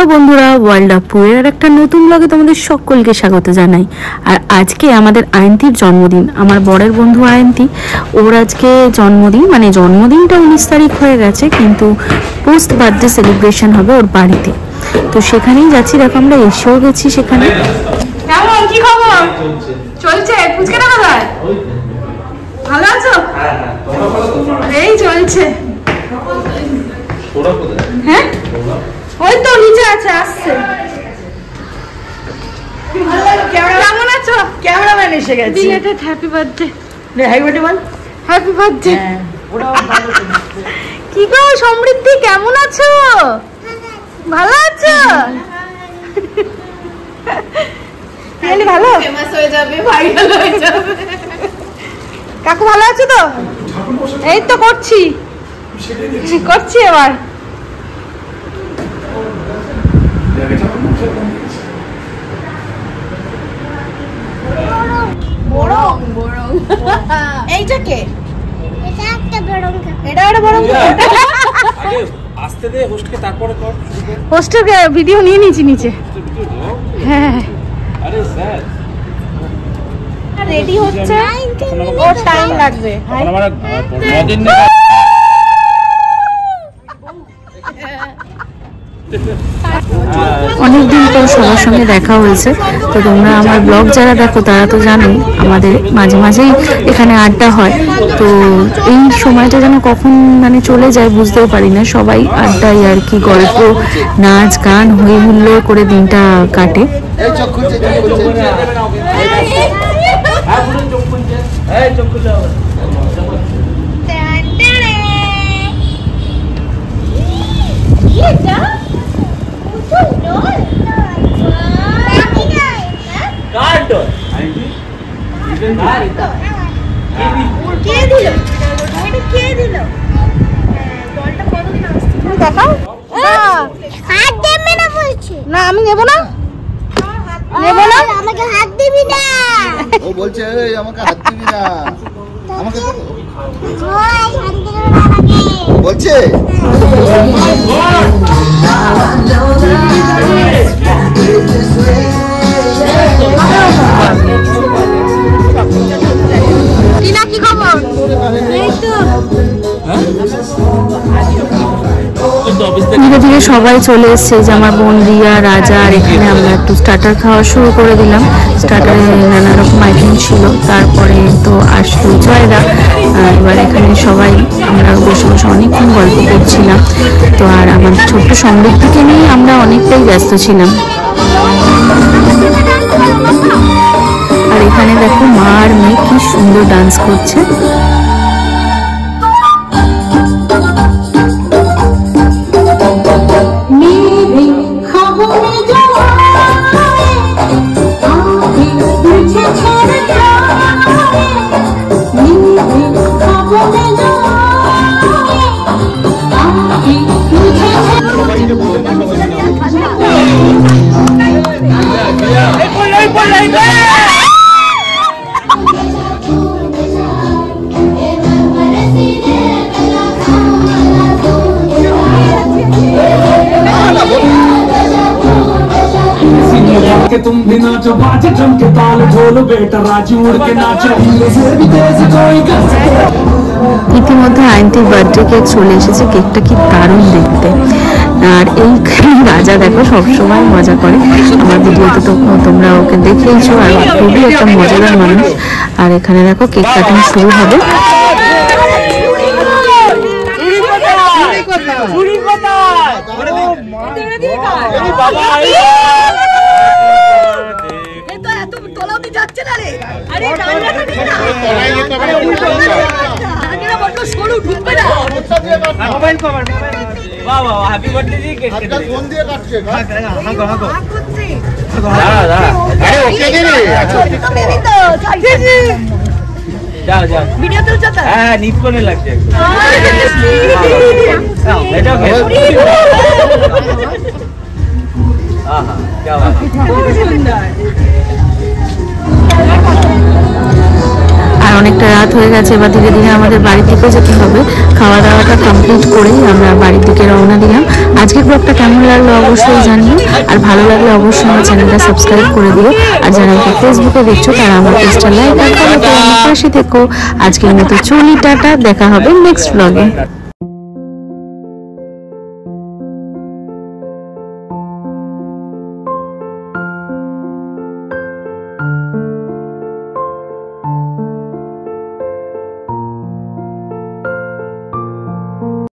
Hello বন্ধুরা, world of পুয়ের একটা নতুন ব্লগে তোমাদের সকলকে স্বাগত জানাই। আর আজকে আমাদের আয়ন্তীর জন্মদিন, আমার বরের বন্ধু আয়ন্তী, ওর আজকে জন্মদিন। মানে জন্মদিনটা 19 তারিখ হয়ে গেছে, কিন্তু পোস্ট বার্থডে সেলিব্রেশন হবে ওর বাড়িতে। তো সেখানেই যাচ্ছি। দেখো আমরা এসেও গেছি সেখানে। কেমন কি খবর চলছে? ফুচকাটা কোথায়? ভালো আছো? এই চলছে। হ্যাঁ ওই তো নিচে আছে, আসছে। কেমন আছো? ক্যামেরাম্যান এসে গেছে। Belated happy birthday. Happy birthday বল। Happy birthday. কি গো সমৃদ্ধি, কেমন আছো? ভালো আছো? ভালো, ফেমাস হয়ে যাবে, ভাইরাল হয়ে যাবে। কাকু ভালো আছো তো? এই তো করছি এবার। এইটা কে? এটা একটা বড়ং কাকু। এটা একটা বড়ং কাকু। আগে আস্তে দে হোস্টকে, তারপরে কর। হোস্টের ভিডিও নিয়ে নিয়েছি নিচে। হ্যাঁ আরে স্যার রেডি হচ্ছে, ওর টাইম লাগবে। আমার 9 দিন অনেকদিন পর সবার সঙ্গে দেখা হয়েছে। তো তোমরা আমার ব্লগ যারা দেখো তারা তো জানোই আমাদের মাঝে মাঝেই এখানে আড্ডা হয়। তো এই সময়টা যেন কখন মানে চলে যায় বুঝতেও পারি না। সবাই আড্ডায় আর কি, গল্প, নাচ গান, হই হুল্লোড় করে দিনটা কাটে। না আমি নেবো না, নেবো না। আমাকে হাত দিবি না। ও বলছে এই আমাকে হাত দিবি না, আমাকে বলছে। টিনা কি খবর? এই তো ধীরে ধীরে সবাই চলে এসছে। যে আমার বোন রিয়া, রাজা, আর এখানে আমরা একটু স্টার্টার খাওয়া শুরু করে দিলাম। স্টার্টারে নানা রকম আইটেম ছিল। তারপরে তো আসলো জয়রা। এবার এখানে সবাই আমরা বসে বসে অনেকক্ষণ গল্প করছিলাম। তো আর আমার ছোট্ট সমৃদ্ধিকে নিয়ে আমরা অনেকটাই ব্যস্ত ছিলাম। আর এখানে দেখো মা আর মেয়ে কি সুন্দর ডান্স করছে। तुम भी नाचो, बाजे चमके ताल ढोल, बेटा राजी उड़ के नाचो। ইতিমধ্যে আয়ন্তীর বার্থডে কেক চলে এসেছে। কেকটা কি দারুণ দেখতে। আর এই রাজা দেখো সবসময় মজা করে। আমার ভিডিওতে তো তোমরা ওকে দেখেইছো, আর খুবই একটা মজাদার মানুষ। আর এখানে দেখো কেক কাটিং শুরু হবে। হ্যাপি বার্থডে দিয়ে কেক কেটে ফোন দিয়ে কাটছে। আরে ওকে দে রে। যাও যাও ভিডিও তুলছো তো? হ্যাঁ নিট করে লাগছে। এটা আহা क्या बात है। আর অনেকটা রাত রাত হয়ে গেছে, এবার ধীরে ধীরে আমাদের বাড়ি থেকে যেতে হবে। খাওয়া দাওয়াটা কমপ্লিট করেই আমরা বাড়ির দিকে রওনা দিলাম। আজকের ব্লগটা কেমন লাগলো অবশ্যই জানিও, আর ভালো লাগলে অবশ্যই আমার চ্যানেলটা সাবস্ক্রাইব করে দিও। আর যারা আমাকে ফেসবুকে দেখছো তারা আমার পেজটা লাইক আর ফলো করে আমার পাশে থেকো। আজকের মতো চলি, টাটা, দেখা হবে নেক্সট ব্লগে।